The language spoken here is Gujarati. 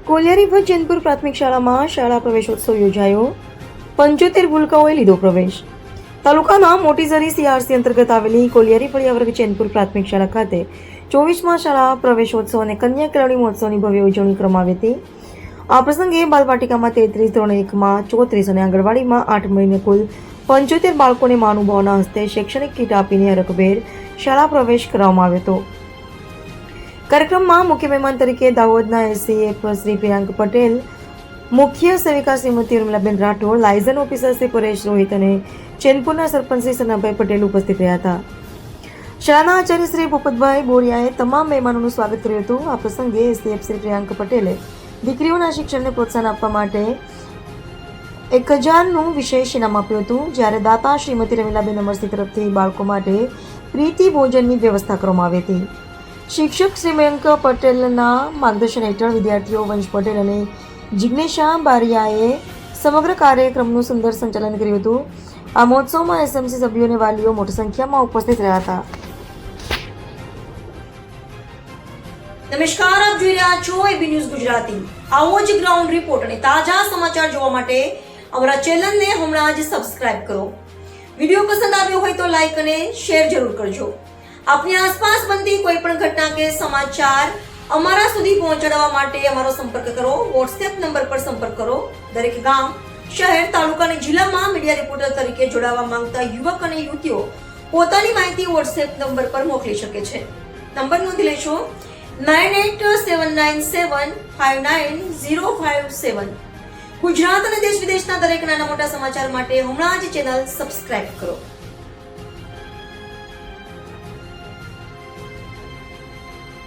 કોલિયારી ભુજ જૈનપુર પ્રાથમિક શાળામાં શાળા પ્રવેશોત્સવ યોજાયો. 75 ભૂલકાઓએ લીધો પ્રવેશ. તાલુકાના મોટીઝરી CRC અંતર્ગત આવેલી કોલિયારી ફળિયા વર્ગ જૈનપુર પ્રાથમિક શાળા ખાતે 24મા શાળા પ્રવેશોત્સવ અને કન્યા કેળવણી મહોત્સવની ભવ્ય ઉજવણી કરવામાં આવી હતી. આ પ્રસંગે બાલવાટિકામાં 33, ધોરણ 1માં 34 અને આંગણવાડીમાં 8 મળીને કુલ 75 બાળકોને મહાનુભાવોના હસ્તે શૈક્ષણિક કીટ આપીને હરખભેર શાળા પ્રવેશ કરવામાં આવ્યો હતો. કાર્યક્રમમાં મુખ્ય મહેમાન તરીકે દાહોદના SCF શ્રી પ્રિયાંક પટેલ, મુખ્ય સેવિકા શ્રીમતી ઉર્મિલાબેન રાઠોડ, લાયઝન ઓફિસર શ્રી પરેશ રોહિત અને ચેનપુરના સરપંચ શ્રી સનાભાઈ પટેલ ઉપસ્થિત રહ્યા હતા. શાળાના આચાર્ય શ્રી ભૂપતભાઈ બોરિયાએ તમામ મહેમાનોનું સ્વાગત કર્યું હતું. આ પ્રસંગે SCF શ્રી પ્રિયાંક પટેલે દીકરીઓના શિક્ષણને પ્રોત્સાહન આપવા માટે 1000નું વિશેષ ઇનામ આપ્યું હતું, જ્યારે દાતા શ્રીમતી રમીલાબેન અમરસિંહ તરફથી બાળકો માટે પ્રીતિ ભોજનની વ્યવસ્થા કરવામાં આવી હતી. શિક્ષક શ્રી મયંક પટેલના માર્ગદર્શન હેઠળ વિદ્યાર્થીઓ વંશ પટેલ અને જિજ્ઞેશા બારિયાએ સમગ્ર કાર્યક્રમનું સુંદર સંચાલન કર્યું હતું. આ મહોત્સવમાં SMC સભ્યો અને વાલીઓ મોટી સંખ્યામાં ઉપસ્થિત રહ્યા હતા. નમસ્કાર, આપ જોઈ રહ્યા છો AB ન્યૂઝ ગુજરાતી. આવો જ ગ્રાઉન્ડ રિપોર્ટ અને તાજા સમાચાર જોવા માટે અમારા ચેનલને હમણાં જ સબસ્ક્રાઇબ કરો. વિડીયો પસંદ આવ્યો હોય તો લાઈક અને શેર જરૂર કરજો. આપની આસપાસ બનતી કોઈ પણ ઘટના કે સમાચાર અમારા સુધી પહોંચાડવા માટે અમારો સંપર્ક કરો. WhatsApp નંબર પર સંપર્ક કરો. દરેક ગામ, શહેર, તાલુકા અને જિલ્લામાં મીડિયા રિપોર્ટર તરીકે જોડાવા માંગતા યુવક અને યુવતીઓ પોતાની માહિતી WhatsApp નંબર પર મોકલી શકે છે. નંબર નોંધી લેશો 9879759057. ગુજરાત અને દેશ વિદેશના દરેક નાના મોટા સમાચાર માટે હમણાં જ ચેનલ સબસ્ક્રાઇબ કરો.